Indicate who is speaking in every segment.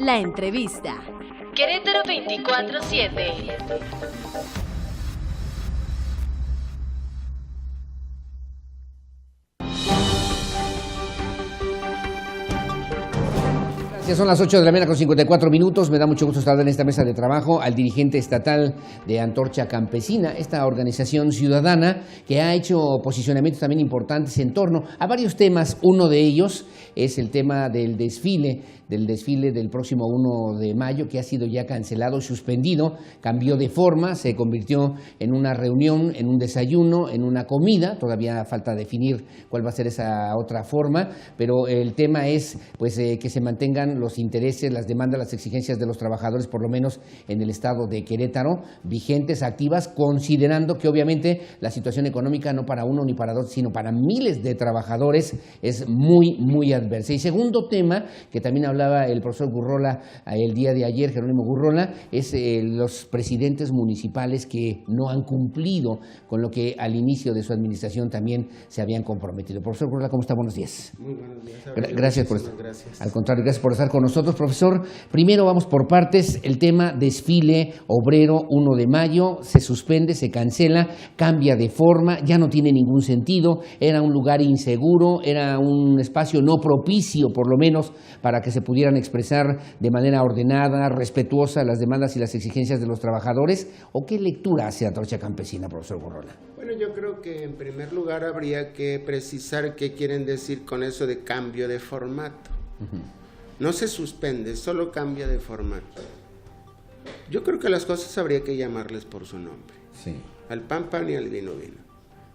Speaker 1: La entrevista.
Speaker 2: Querétaro 24/7.
Speaker 3: Son las 8 de la mañana con 54 minutos. Me da mucho gusto estar en esta mesa de trabajo al dirigente estatal de Antorcha Campesina, esta organización ciudadana que ha hecho posicionamientos también importantes en torno a varios temas. Uno de ellos es el tema del desfile del próximo 1 de mayo, que ha sido ya cancelado y suspendido. Cambió de forma, se convirtió en una reunión, en un desayuno, en una comida. Todavía falta definir cuál va a ser esa otra forma, pero el tema es pues que se mantengan los intereses, las demandas, las exigencias de los trabajadores, por lo menos en el estado de Querétaro, vigentes, activas, considerando que obviamente la situación económica no para uno ni para dos, sino para miles de trabajadores es muy, muy adversa. Y segundo tema, que también hablaba el profesor Gurrola el día de ayer, Jerónimo Gurrola, es los presidentes municipales que no han cumplido con lo que al inicio de su administración también se habían comprometido. Profesor Gurrola, ¿cómo está? Buenos días.
Speaker 4: Muy buenos días.
Speaker 3: Gracias por esto.
Speaker 4: Gracias.
Speaker 3: Al contrario, gracias por estar con nosotros, profesor. Primero vamos por partes. El tema desfile obrero 1 de mayo se suspende, se cancela, cambia de forma, ya no tiene ningún sentido. Era un lugar inseguro, era un espacio no propicio, por lo menos, para que se pudieran expresar de manera ordenada, respetuosa las demandas y las exigencias de los trabajadores. ¿O qué lectura hace Antorcha Campesina, profesor Gurrola?
Speaker 4: Bueno, yo creo que en primer lugar habría que precisar qué quieren decir con eso de cambio de formato. No se suspende, solo cambia de formato. Yo creo que las cosas habría que llamarles por su nombre.
Speaker 3: Sí.
Speaker 4: Al pan, pan y al vino, vino.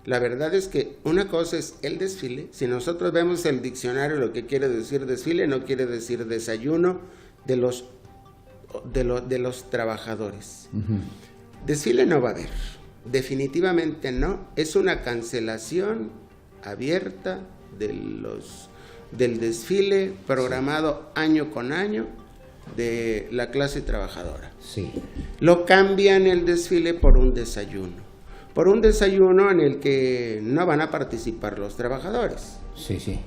Speaker 4: La verdad es que una cosa es el desfile. Si nosotros vemos el diccionario, lo que quiere decir desfile no quiere decir desayuno de los trabajadores. Desfile no va a haber, definitivamente no. Es una cancelación abierta del desfile programado año con año de la clase trabajadora.
Speaker 3: Sí.
Speaker 4: Lo cambian el desfile por un desayuno. Por un desayuno en el que no van a participar los trabajadores.
Speaker 3: Sí, sí.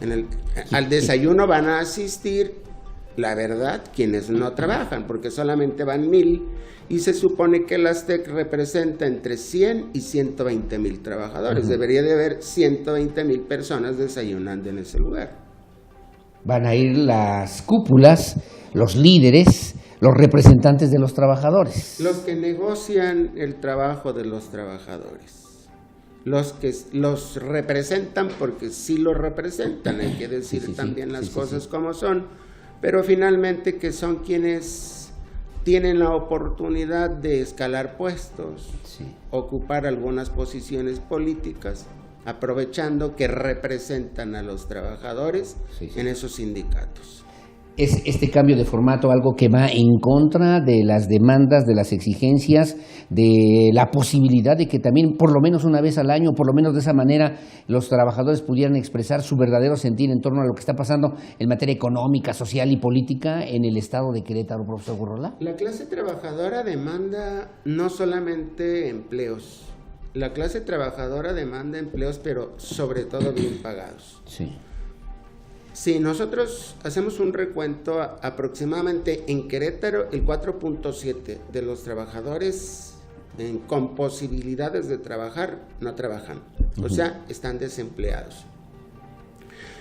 Speaker 4: Al desayuno van a asistir, la verdad, quienes no trabajan, porque solamente van 1,000 y se supone que el Aztec representa entre 100 y 120,000 trabajadores. Debería de haber 120,000 personas desayunando en ese lugar.
Speaker 3: Van a ir las cúpulas, los líderes, los representantes de los trabajadores.
Speaker 4: Los que negocian el trabajo de los trabajadores. Los que los representan, porque sí los representan, hay que decir también las cosas como son, pero finalmente que son quienes tienen la oportunidad de escalar puestos, ocupar algunas posiciones políticas, aprovechando que representan a los trabajadores en esos sindicatos.
Speaker 3: ¿Es este cambio de formato algo que va en contra de las demandas, de las exigencias, de la posibilidad de que también por lo menos una vez al año, por lo menos de esa manera, los trabajadores pudieran expresar su verdadero sentir en torno a lo que está pasando en materia económica, social y política en el estado de Querétaro, profesor Gurrola?
Speaker 4: La clase trabajadora demanda no solamente empleos, la clase trabajadora demanda empleos, pero sobre todo bien pagados.
Speaker 3: Sí.
Speaker 4: Si nosotros hacemos un recuento, aproximadamente en Querétaro el 4.7 de los trabajadores con posibilidades de trabajar no trabajan, o sea, están desempleados.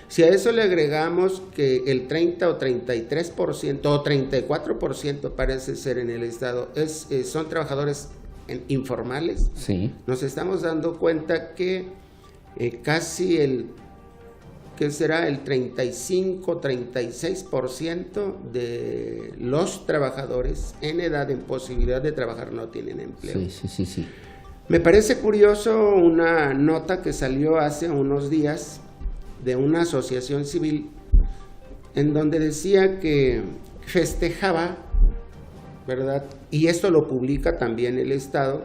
Speaker 4: Si a eso le agregamos que el 30 o 33% o 34% parece ser en el estado son trabajadores informales, nos estamos dando cuenta que casi que será el 35-36% de los trabajadores en edad, en posibilidad de trabajar, no tienen empleo.
Speaker 3: Sí.
Speaker 4: Me parece curioso una nota que salió hace unos días de una asociación civil en donde decía que festejaba, ¿verdad? Y esto lo publica también el Estado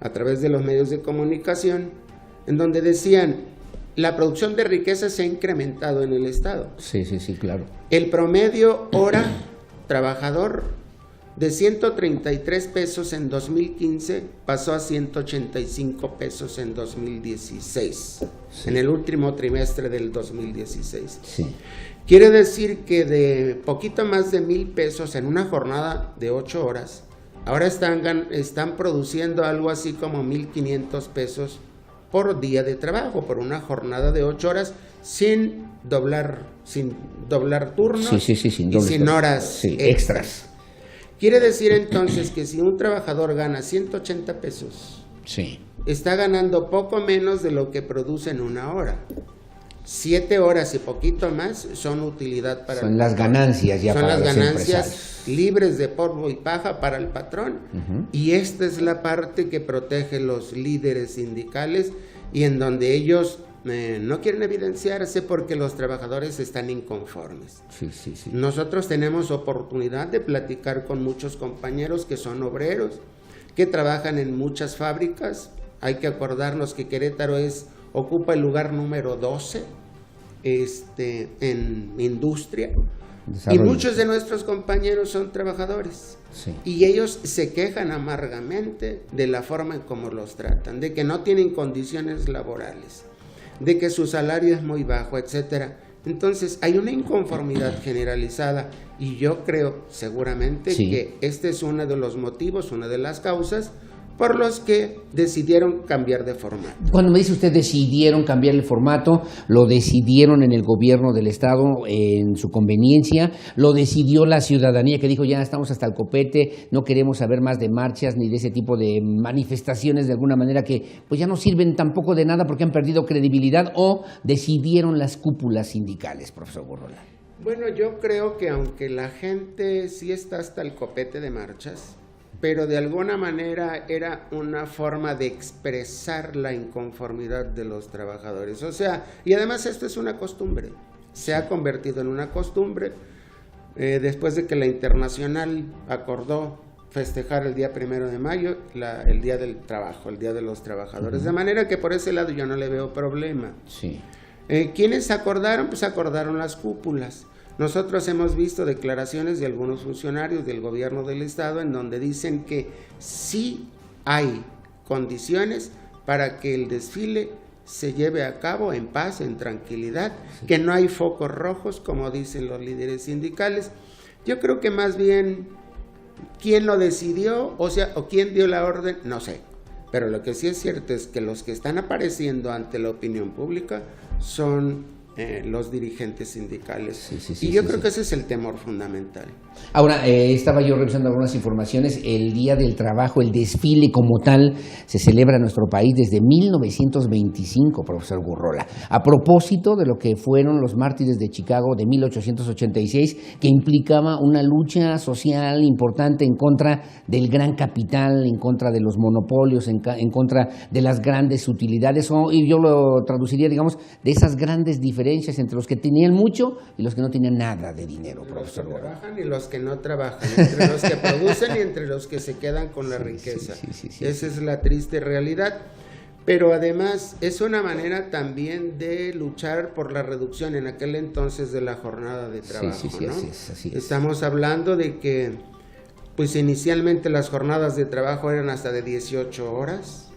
Speaker 4: a través de los medios de comunicación, en donde decían: la producción de riqueza se ha incrementado en el estado.
Speaker 3: Sí, claro.
Speaker 4: El promedio hora trabajador de 133 pesos en 2015 pasó a 185 pesos en 2016, en el último trimestre del 2016. Quiere decir que de poquito más de 1,000 pesos en una jornada de 8 horas, ahora están produciendo algo así como 1,500 pesos por día de trabajo, por una jornada de 8 horas, sin doblar turnos sin horas extras. Quiere decir entonces que si un trabajador gana 180 pesos, está ganando poco menos de lo que produce en una hora. 7 horas y poquito más son utilidad para
Speaker 3: son las ganancias ya
Speaker 4: son
Speaker 3: para
Speaker 4: las
Speaker 3: los
Speaker 4: ganancias libres de polvo y paja para el patrón. Y esta es la parte que protege los líderes sindicales y en donde ellos no quieren evidenciarse porque los trabajadores están inconformes. Nosotros tenemos oportunidad de platicar con muchos compañeros que son obreros, que trabajan en muchas fábricas. Hay que acordarnos que Querétaro ocupa el lugar número 12 en industria. Y muchos de nuestros compañeros son trabajadores. Y ellos se quejan amargamente de la forma en cómo los tratan, de que no tienen condiciones laborales, de que su salario es muy bajo, etcétera. Entonces hay una inconformidad generalizada y yo creo seguramente que este es uno de los motivos, una de las causas por los que decidieron cambiar de formato.
Speaker 3: Cuando me dice usted decidieron cambiar el formato, lo decidieron en el gobierno del estado en su conveniencia, lo decidió la ciudadanía que dijo ya estamos hasta el copete, no queremos saber más de marchas ni de ese tipo de manifestaciones de alguna manera que pues ya no sirven tampoco de nada porque han perdido credibilidad, o decidieron las cúpulas sindicales, profesor Gurrola.
Speaker 4: Bueno, yo creo que aunque la gente sí está hasta el copete de marchas, pero de alguna manera era una forma de expresar la inconformidad de los trabajadores. O sea, y además esto es una costumbre, se ha convertido en una costumbre después de que la Internacional acordó festejar el día 1 de mayo, el Día del Trabajo, el Día de los Trabajadores. De manera que por ese lado yo no le veo problema. ¿Quiénes acordaron? Pues acordaron las cúpulas. Nosotros hemos visto declaraciones de algunos funcionarios del gobierno del estado en donde dicen que sí hay condiciones para que el desfile se lleve a cabo en paz, en tranquilidad, que no hay focos rojos, como dicen los líderes sindicales. Yo creo que más bien, ¿quién lo decidió? O ¿quién dio la orden? No sé. Pero lo que sí es cierto es que los que están apareciendo ante la opinión pública son los dirigentes sindicales. Y yo creo que ese es el temor fundamental.
Speaker 3: Ahora, estaba yo revisando algunas informaciones. El Día del Trabajo, el desfile como tal, se celebra en nuestro país desde 1925, profesor Gurrola. A propósito de lo que fueron los mártires de Chicago de 1886, que implicaba una lucha social importante en contra del gran capital, en contra de los monopolios, en contra de las grandes utilidades, y yo lo traduciría, digamos, de esas grandes diferencias entre los que tenían mucho y los que no tenían nada de dinero, profesor.
Speaker 4: Los que trabajan y los que no trabajan, entre los que producen y entre los que se quedan con la riqueza. Esa es la triste realidad. Pero además es una manera también de luchar por la reducción en aquel entonces de la jornada de trabajo, ¿no?
Speaker 3: Así es.
Speaker 4: Estamos hablando de que pues inicialmente las jornadas de trabajo eran hasta de 18 horas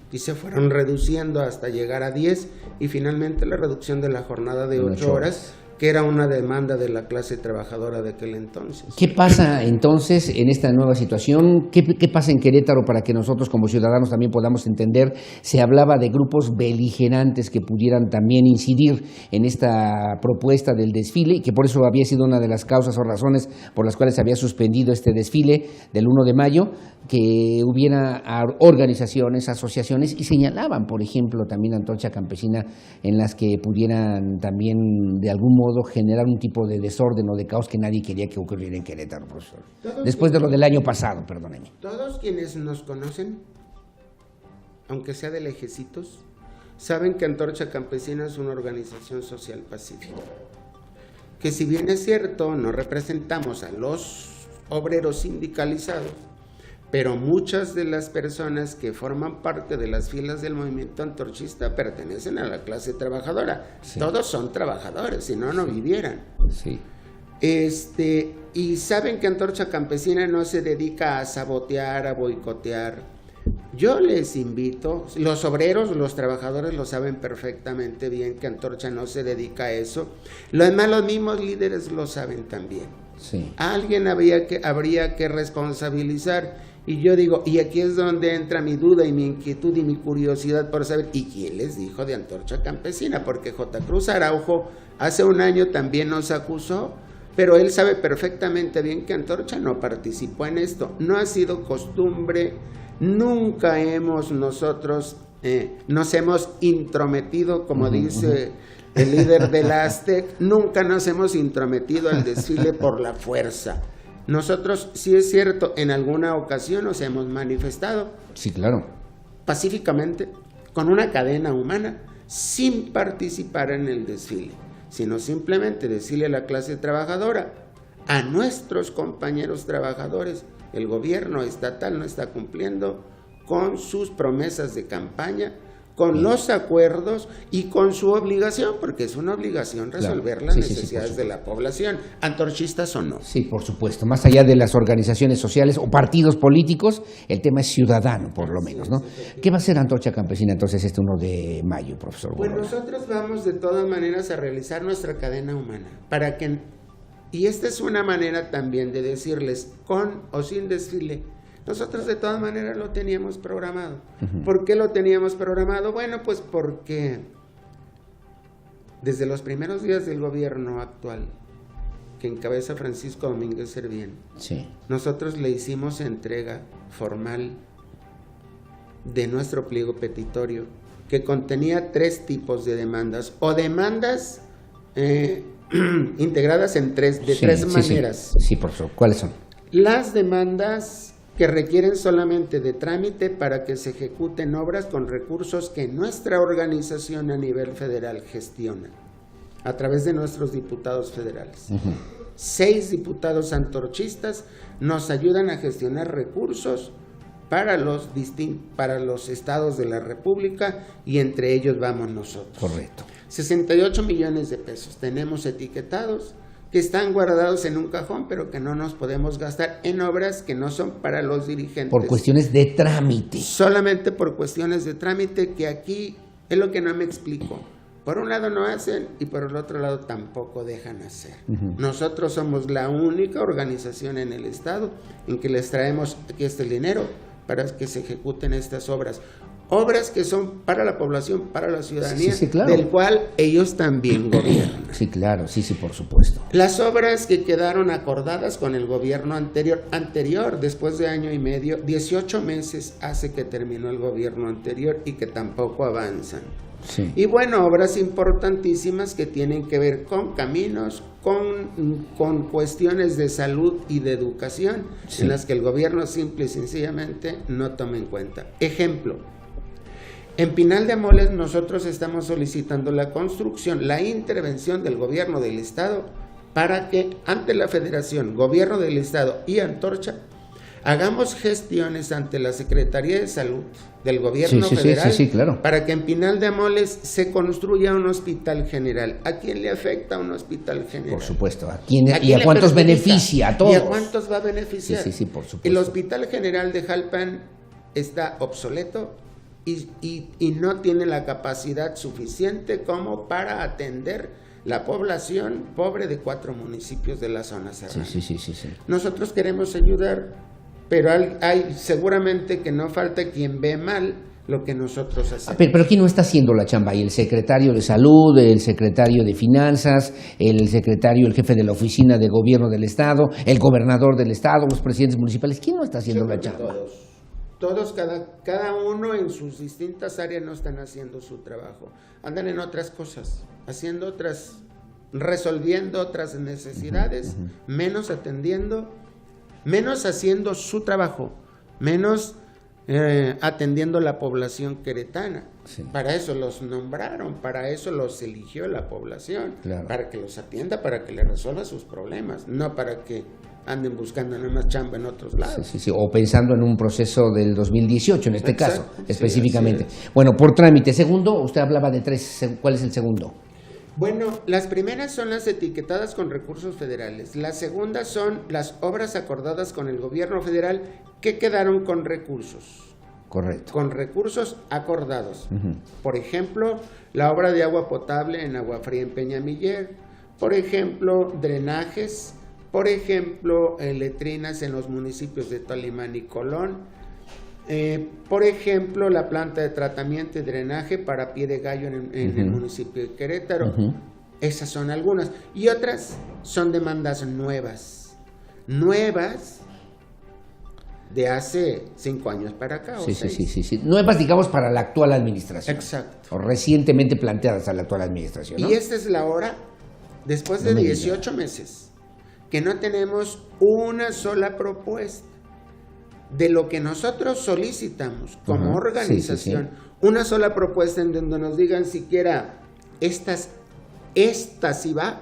Speaker 4: y se fueron reduciendo hasta llegar a 10 y finalmente la reducción de la jornada de 8 horas, que era una demanda de la clase trabajadora de aquel entonces.
Speaker 3: ¿Qué pasa entonces en esta nueva situación? ¿Qué pasa en Querétaro para que nosotros como ciudadanos también podamos entender? Se hablaba de grupos beligerantes que pudieran también incidir en esta propuesta del desfile y que por eso había sido una de las causas o razones por las cuales se había suspendido este desfile del 1 de mayo, que hubiera organizaciones, asociaciones y señalaban, por ejemplo, también Antorcha Campesina, en las que pudieran también de algún modo generar un tipo de desorden o de caos que nadie quería que ocurriera en Querétaro, profesor. Después de lo del año pasado, perdóneme.
Speaker 4: Todos quienes nos conocen, aunque sea de lejecitos, saben que Antorcha Campesina es una organización social pacífica. Que si bien es cierto, no representamos a los obreros sindicalizados, pero muchas de las personas que forman parte de las filas del movimiento antorchista pertenecen a la clase trabajadora. Todos son trabajadores, si no, no vivieran. Y saben que Antorcha Campesina no se dedica a sabotear, a boicotear. Yo les invito, los obreros, los trabajadores lo saben perfectamente bien que Antorcha no se dedica a eso. Los mismos líderes lo saben también.
Speaker 3: Sí.
Speaker 4: Alguien habría que responsabilizar. Y yo digo, y aquí es donde entra mi duda y mi inquietud y mi curiosidad por saber, ¿y quién les dijo de Antorcha Campesina? Porque J. Cruz Araujo hace un año también nos acusó, pero él sabe perfectamente bien que Antorcha no participó en esto. No ha sido costumbre, nunca nosotros nos hemos intrometido, como dice el líder del Aztec, nunca nos hemos intrometido al desfile por la fuerza. Nosotros, sí es cierto, en alguna ocasión nos hemos manifestado.
Speaker 3: Sí, claro.
Speaker 4: Pacíficamente, con una cadena humana, sin participar en el desfile, sino simplemente decirle a la clase trabajadora, a nuestros compañeros trabajadores, el gobierno estatal no está cumpliendo con sus promesas de campaña, con los acuerdos y con su obligación, porque es una obligación resolver las necesidades de la población, antorchistas o no.
Speaker 3: Sí, por supuesto. Más allá de las organizaciones sociales o partidos políticos, el tema es ciudadano, por lo menos, ¿no? ¿Qué va a hacer Antorcha Campesina entonces este 1 de mayo, profesor?
Speaker 4: Bueno, nosotros vamos de todas maneras a realizar nuestra cadena humana, para que, y esta es una manera también de decirles, con o sin desfile, nosotros de todas maneras lo teníamos programado. ¿Por qué lo teníamos programado? Bueno, pues porque desde los primeros días del gobierno actual, que encabeza Francisco Domínguez Servién, nosotros le hicimos entrega formal de nuestro pliego petitorio, que contenía 3 tipos de demandas, o demandas integradas en tres maneras.
Speaker 3: Sí, profesor. ¿Cuáles son?
Speaker 4: Las demandas que requieren solamente de trámite para que se ejecuten obras con recursos que nuestra organización a nivel federal gestiona a través de nuestros diputados federales. 6 diputados antorchistas nos ayudan a gestionar recursos para los estados de la República, y entre ellos vamos nosotros.
Speaker 3: Correcto.
Speaker 4: 68 millones de pesos tenemos etiquetados, que están guardados en un cajón, pero que no nos podemos gastar en obras que no son para los dirigentes.
Speaker 3: Por cuestiones de trámite.
Speaker 4: Solamente por cuestiones de trámite, que aquí es lo que no me explico. Por un lado no hacen y por el otro lado tampoco dejan hacer. Nosotros somos la única organización en el estado en que les traemos aquí el dinero para que se ejecuten estas obras. Obras que son para la población, para la ciudadanía, claro, del cual ellos también gobiernan.
Speaker 3: Sí, claro, sí, por supuesto.
Speaker 4: Las obras que quedaron acordadas con el gobierno anterior, después de año y medio, 18 meses hace que terminó el gobierno anterior y que tampoco avanzan.
Speaker 3: Sí.
Speaker 4: Y bueno, obras importantísimas que tienen que ver con caminos, con cuestiones de salud y de educación, en las que el gobierno simple y sencillamente no toma en cuenta. Ejemplo. En Pinal de Amoles nosotros estamos solicitando la construcción, la intervención del gobierno del estado para que ante la federación, gobierno del estado y Antorcha hagamos gestiones ante la Secretaría de Salud del gobierno federal
Speaker 3: claro,
Speaker 4: para que en Pinal de Amoles se construya un hospital general. ¿A quién le afecta un hospital general?
Speaker 3: Por supueo. ¿Y a cuántos beneficia? A todos.
Speaker 4: ¿Y a cuántos va a beneficiar?
Speaker 3: Sí, por supuesto.
Speaker 4: El hospital general de Jalpan está obsoleto y no tiene la capacidad suficiente como para atender la población pobre de 4 municipios de la zona serrana.
Speaker 3: Sí.
Speaker 4: Nosotros queremos ayudar, pero hay seguramente que no falta quien ve mal lo que nosotros hacemos.
Speaker 3: Pero ¿quién no está haciendo la chamba? ¿Y el secretario de Salud, el secretario de Finanzas, el jefe de la oficina de gobierno del estado, el gobernador del estado, los presidentes municipales? ¿Quién no está haciendo la chamba?
Speaker 4: Todos, cada uno en sus distintas áreas no están haciendo su trabajo. Andan en otras cosas, resolviendo otras necesidades, menos atendiendo, menos haciendo su trabajo, menos atendiendo la población queretana. Para eso los nombraron, para eso los eligió la población, para que los atienda, para que le resuelva sus problemas, no para que anden buscando nada más chamba en otros lados.
Speaker 3: O pensando en un proceso del 2018, en este caso, específicamente. Bueno, por trámite. Segundo, usted hablaba de 3, ¿cuál es el segundo?
Speaker 4: Bueno, las primeras son las etiquetadas con recursos federales. Las segundas son las obras acordadas con el gobierno federal que quedaron con recursos.
Speaker 3: Correcto.
Speaker 4: con recursos acordados. Por ejemplo, la obra de agua potable en Agua Fría en Peñamiller, por ejemplo, drenajes, por ejemplo, letrinas en los municipios de Tolimán y Colón, por ejemplo, la planta de tratamiento y drenaje para Pie de Gallo en el municipio de Querétaro. Esas son algunas. Y otras son demandas nuevas de hace 5 años para acá.
Speaker 3: Sí. Nuevas, digamos, para la actual administración.
Speaker 4: Exacto.
Speaker 3: O recientemente planteadas a la actual administración, ¿no?
Speaker 4: Y esta es la hora, después de 18 meses, que no tenemos una sola propuesta de lo que nosotros solicitamos como organización, una sola propuesta en donde nos digan siquiera estas sí va,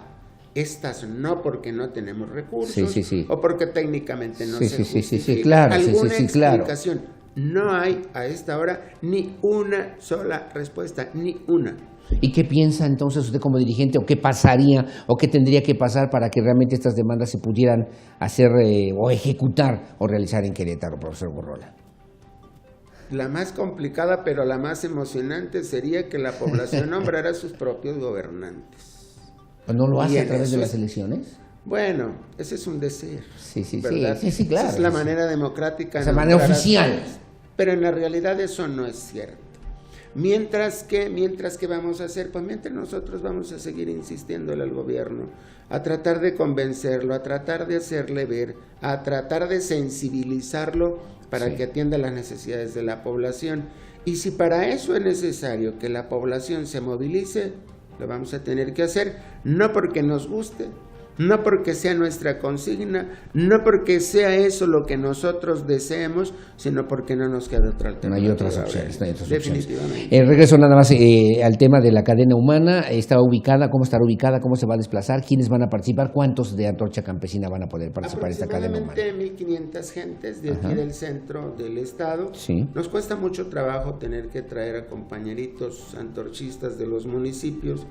Speaker 4: estas no porque no tenemos recursos o porque técnicamente no se justifica.
Speaker 3: Claro,
Speaker 4: alguna explicación.
Speaker 3: Claro.
Speaker 4: No hay a esta hora ni una sola respuesta, ni una.
Speaker 3: ¿Y qué piensa entonces usted como dirigente, o qué pasaría, o qué tendría que pasar para que realmente estas demandas se pudieran hacer o ejecutar o realizar en Querétaro, profesor Gurrola?
Speaker 4: La más complicada, pero la más emocionante sería que la población nombrara sus propios gobernantes.
Speaker 3: ¿No lo hace a través de las elecciones?
Speaker 4: Bueno, ese es un deseo.
Speaker 3: Sí,
Speaker 4: ¿verdad?
Speaker 3: claro.
Speaker 4: Esa es la manera democrática.
Speaker 3: Esa manera oficial.
Speaker 4: Pero en la realidad eso no es cierto. Mientras que vamos a hacer, pues mientras nosotros vamos a seguir insistiéndole al gobierno, a tratar de convencerlo, a tratar de hacerle ver, a tratar de sensibilizarlo para que atienda las necesidades de la población. Y si para eso es necesario que la población se movilice, lo vamos a tener que hacer, no porque nos guste, no porque sea nuestra consigna, no porque sea eso lo que nosotros deseemos, sino porque no nos queda otra alternativa.
Speaker 3: No hay otras opciones.
Speaker 4: Definitivamente.
Speaker 3: Regreso nada más al tema de la cadena humana. ¿Está ubicada? ¿Cómo estará ubicada? ¿Cómo se va a desplazar? ¿Quiénes van a participar? ¿Cuántos de Antorcha Campesina van a poder participar en esta cadena humana?
Speaker 4: Aproximadamente 1.500 gentes de aquí del centro del estado.
Speaker 3: Sí.
Speaker 4: Nos cuesta mucho trabajo tener que traer a compañeritos antorchistas de los municipios.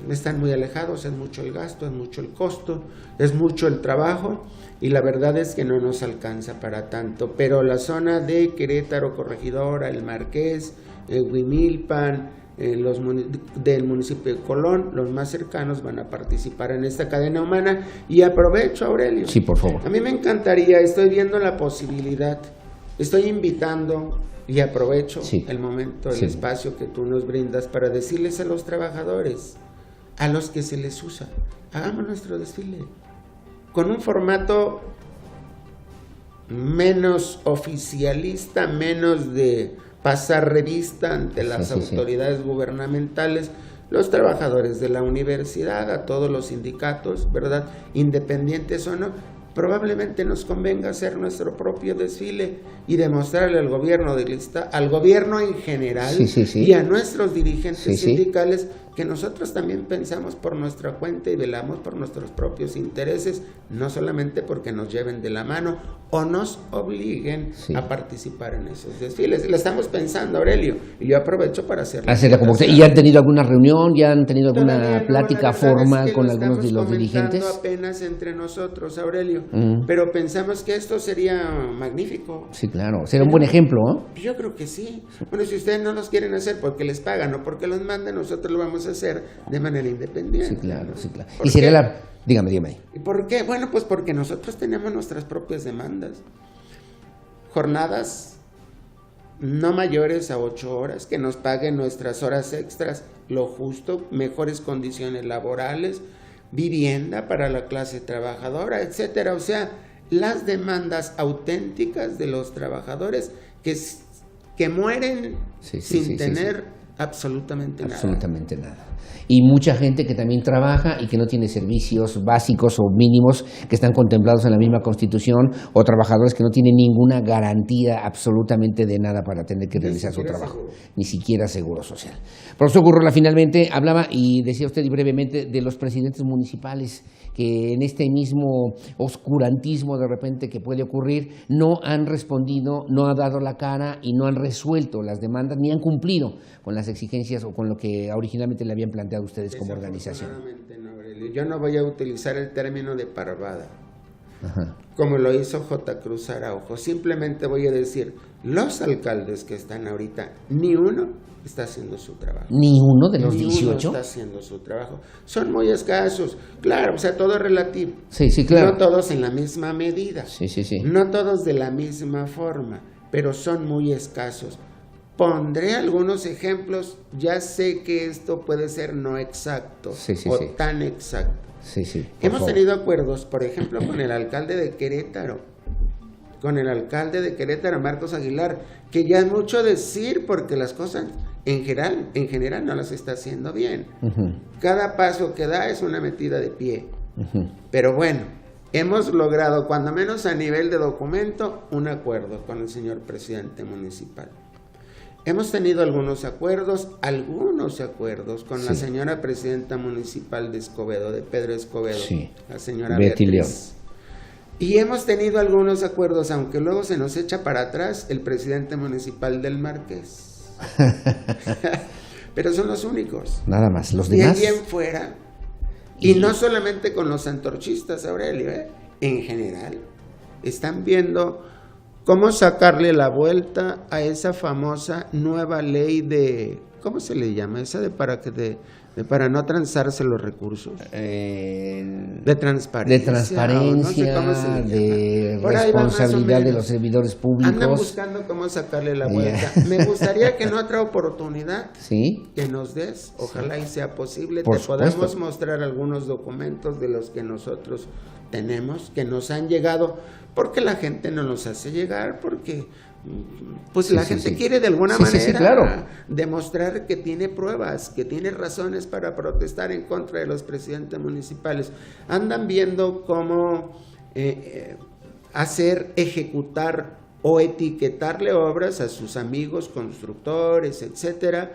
Speaker 4: Están muy alejados, es mucho el gasto, es mucho el costo, es mucho el trabajo y la verdad es que no nos alcanza para tanto. Pero la zona de Querétaro, Corregidora, El Marqués, Huimilpan, del municipio de Colón, los más cercanos van a participar en esta cadena humana. Y aprovecho, Aurelio.
Speaker 3: Sí, por favor.
Speaker 4: A mí me encantaría, estoy viendo la posibilidad, estoy invitando y aprovecho el momento, el espacio que tú nos brindas para decirles a los trabajadores, a los que se les usa, hagamos nuestro desfile con un formato menos oficialista, menos de pasar revista ante las autoridades gubernamentales, los trabajadores de la universidad, a todos los sindicatos, ¿verdad? Independientes o no, probablemente nos convenga hacer nuestro propio desfile y demostrarle al gobierno al gobierno en general y a nuestros dirigentes sindicales que nosotros también pensamos por nuestra cuenta y velamos por nuestros propios intereses, no solamente porque nos lleven de la mano o nos obliguen a participar en esos desfiles. Lo estamos pensando, Aurelio, y yo aprovecho para hacerlo.
Speaker 3: ¿Y ya han tenido alguna reunión? ¿Ya han tenido alguna plática formal con algunos de los dirigentes?
Speaker 4: Apenas entre nosotros, Aurelio, pero pensamos que esto sería magnífico.
Speaker 3: Sí, claro, será un buen ejemplo, ¿no?
Speaker 4: Yo creo que sí. Bueno, si ustedes no los quieren hacer porque les pagan o porque los mandan, nosotros lo vamos a hacer de manera independiente.
Speaker 3: Sí, claro. Y sería Dígame.
Speaker 4: ¿Y por qué? Bueno, pues porque nosotros tenemos nuestras propias demandas. Jornadas no mayores a 8 horas, que nos paguen nuestras horas extras, lo justo, mejores condiciones laborales, vivienda para la clase trabajadora, etcétera. O sea, las demandas auténticas de los trabajadores que mueren sin tener absolutamente nada.
Speaker 3: Y mucha gente que también trabaja y que no tiene servicios básicos o mínimos que están contemplados en la misma Constitución, o trabajadores que no tienen ninguna garantía absolutamente de nada para tener que realizar su trabajo, ni siquiera seguro social. Profesor Gurrola, finalmente hablaba y decía usted brevemente de los presidentes municipales que en este mismo oscurantismo de repente que puede ocurrir no han respondido, no han dado la cara y no han resuelto las demandas ni han cumplido con las exigencias o con lo que originalmente le habían planteado ustedes como organización.
Speaker 4: No, Aurelio, yo no voy a utilizar el término de parvada. como lo hizo J. Cruz Araujo. Simplemente voy a decir, los alcaldes que están ahorita, ni uno está haciendo su trabajo.
Speaker 3: ¿Ni uno de los
Speaker 4: Ni
Speaker 3: 18?
Speaker 4: uno está haciendo su trabajo. Son muy escasos. Claro, o sea, todo es relativo.
Speaker 3: Sí, sí, claro.
Speaker 4: No todos en la misma medida.
Speaker 3: Sí, sí, sí.
Speaker 4: No todos de la misma forma, pero son muy escasos. Pondré algunos ejemplos. Ya sé que esto puede ser no exacto
Speaker 3: Sí, sí,
Speaker 4: o
Speaker 3: sí.
Speaker 4: tan exacto.
Speaker 3: Sí, sí.
Speaker 4: Hemos tenido acuerdos, por ejemplo, con el alcalde de Querétaro, Marcos Aguilar, que ya es mucho decir porque las cosas en general no las está haciendo bien.
Speaker 3: Uh-huh.
Speaker 4: Cada paso que da es una metida de pie.
Speaker 3: Uh-huh.
Speaker 4: Pero bueno, hemos logrado, cuando menos a nivel de documento, un acuerdo con el señor presidente municipal. Hemos tenido algunos acuerdos con
Speaker 3: Sí.
Speaker 4: la señora presidenta municipal de Escobedo, de Pedro Escobedo,
Speaker 3: Sí.
Speaker 4: la señora
Speaker 3: Betty
Speaker 4: Beatriz. Y hemos tenido algunos acuerdos, aunque luego se nos echa para atrás el presidente municipal del Marqués. Pero son los únicos.
Speaker 3: Nada más. Los
Speaker 4: De
Speaker 3: demás.
Speaker 4: ahí en fuera, y no solamente con los antorchistas, Aurelio, en general, están viendo cómo sacarle la vuelta a esa famosa nueva ley de, ¿cómo se le llama? Esa de para no transarse los recursos. De transparencia.
Speaker 3: De transparencia,
Speaker 4: no sé cómo se le llama.
Speaker 3: de
Speaker 4: Por ahí va más o
Speaker 3: responsabilidad de
Speaker 4: menos.
Speaker 3: los servidores públicos.
Speaker 4: Andan buscando cómo sacarle la vuelta. Me gustaría que en otra oportunidad
Speaker 3: Sí.
Speaker 4: que nos des, ojalá y sea posible,
Speaker 3: Por
Speaker 4: te podamos
Speaker 3: supuesto.
Speaker 4: mostrar algunos documentos de los que nosotros tenemos, que nos han llegado, porque la gente no nos hace llegar, porque pues
Speaker 3: Sí,
Speaker 4: la
Speaker 3: sí,
Speaker 4: gente
Speaker 3: sí.
Speaker 4: quiere de alguna
Speaker 3: Sí, sí,
Speaker 4: manera
Speaker 3: sí, claro.
Speaker 4: demostrar que tiene pruebas, que tiene razones para protestar en contra de los presidentes municipales. Andan viendo cómo ejecutar o etiquetarle obras a sus amigos constructores, etcétera.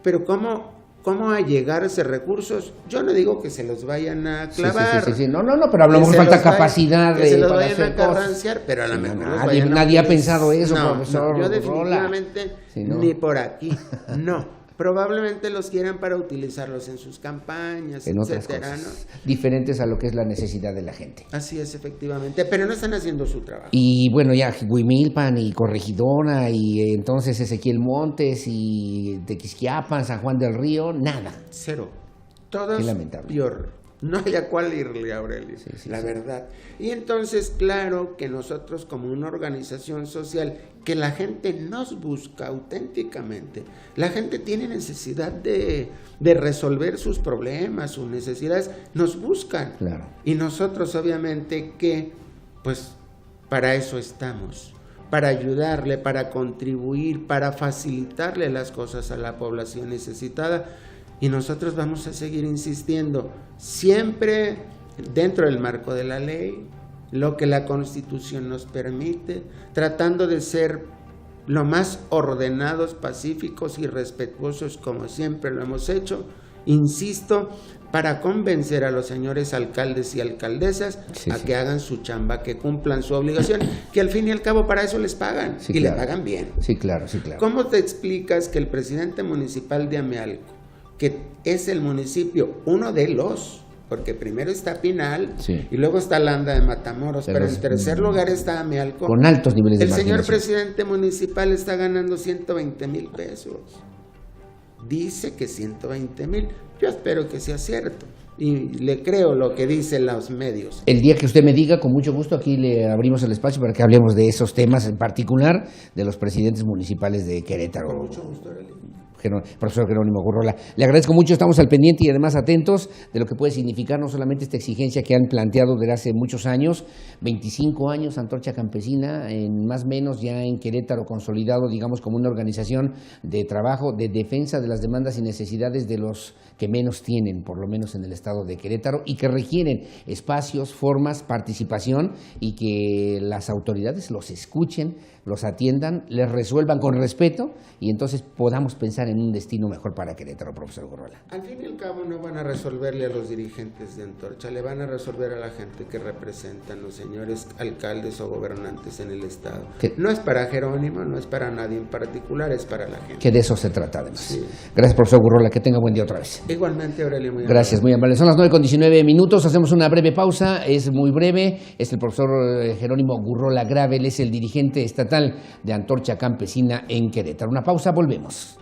Speaker 4: Pero ¿cómo allegarse recursos? Yo no digo que se los vayan a clavar.
Speaker 3: Sí. No, pero a lo mejor falta capacidad
Speaker 4: que se los
Speaker 3: para
Speaker 4: vayan
Speaker 3: hacer
Speaker 4: a
Speaker 3: cosas.
Speaker 4: carranciar, pero a lo
Speaker 3: Sí,
Speaker 4: mejor
Speaker 3: no,
Speaker 4: los
Speaker 3: nadie-
Speaker 4: vayan a
Speaker 3: nadie ha
Speaker 4: utilizar.
Speaker 3: pensado eso, profesor
Speaker 4: yo
Speaker 3: Rola.
Speaker 4: definitivamente
Speaker 3: Sí, ¿no?
Speaker 4: ni por aquí, no. Probablemente los quieran para utilizarlos en sus campañas,
Speaker 3: En otras
Speaker 4: etcétera,
Speaker 3: cosas
Speaker 4: ¿no?
Speaker 3: diferentes a lo que es la necesidad de la gente.
Speaker 4: Así es, efectivamente, pero no están haciendo su trabajo.
Speaker 3: Y bueno, ya Huimilpan y Corregidora y entonces Ezequiel Montes y Tequisquiapan, San Juan del Río, nada.
Speaker 4: Cero. Todos
Speaker 3: Qué lamentable.
Speaker 4: peor. No hay a cuál irle, Aurelio,
Speaker 3: Sí,
Speaker 4: la
Speaker 3: sí.
Speaker 4: verdad. Y entonces, claro que nosotros como una organización social, que la gente nos busca auténticamente, la gente tiene necesidad de resolver sus problemas, sus necesidades, nos buscan.
Speaker 3: Claro.
Speaker 4: Y nosotros obviamente que, pues, para eso estamos, para ayudarle, para contribuir, para facilitarle las cosas a la población necesitada. Y nosotros vamos a seguir insistiendo, siempre dentro del marco de la ley, lo que la Constitución nos permite, tratando de ser lo más ordenados, pacíficos y respetuosos como siempre lo hemos hecho, insisto, para convencer a los señores alcaldes y alcaldesas a que hagan su chamba, que cumplan su obligación, que al fin y al cabo para eso les pagan, y
Speaker 3: claro.
Speaker 4: le pagan bien.
Speaker 3: Sí, claro.
Speaker 4: ¿Cómo te explicas que el presidente municipal de Amealco, que es el municipio, uno de los, porque primero está Pinal
Speaker 3: Sí.
Speaker 4: y luego está Landa de Matamoros, pero en tercer lugar está Amealco,
Speaker 3: Con altos niveles de
Speaker 4: el señor
Speaker 3: marginación.
Speaker 4: presidente municipal está ganando 120,000 pesos? Dice que 120,000, yo espero que sea cierto y le creo lo que dicen los medios.
Speaker 3: El día que usted me diga, con mucho gusto, aquí le abrimos el espacio para que hablemos de esos temas, en particular de los presidentes municipales de Querétaro.
Speaker 4: Con mucho gusto, Aurelio.
Speaker 3: Profesor Jerónimo Gurrola, le agradezco mucho, estamos al pendiente y además atentos de lo que puede significar no solamente esta exigencia que han planteado desde hace muchos años, 25 años, Antorcha Campesina, en más o menos ya en Querétaro consolidado, digamos, como una organización de trabajo, de defensa de las demandas y necesidades de los que menos tienen, por lo menos en el estado de Querétaro, y que requieren espacios, formas, participación y que las autoridades los escuchen, los atiendan, les resuelvan con respeto y entonces podamos pensar en un destino mejor para Querétaro, profesor Gurrola.
Speaker 4: Al fin y al cabo no van a resolverle a los dirigentes de Antorcha, le van a resolver a la gente que representan los señores alcaldes o gobernantes en el estado. No es para Jerónimo, no es para nadie en particular, es para la gente.
Speaker 3: Que de eso se trata además.
Speaker 4: Sí.
Speaker 3: Gracias, profesor Gurrola, que tenga buen día otra vez.
Speaker 4: Igualmente, Aurelio, muy
Speaker 3: Gracias, muy amable. Son las 9:19, hacemos una breve pausa, es muy breve, es el profesor Jerónimo Gurrola Grave, él es el dirigente estatal de Antorcha Campesina en Querétaro. Una pausa, volvemos.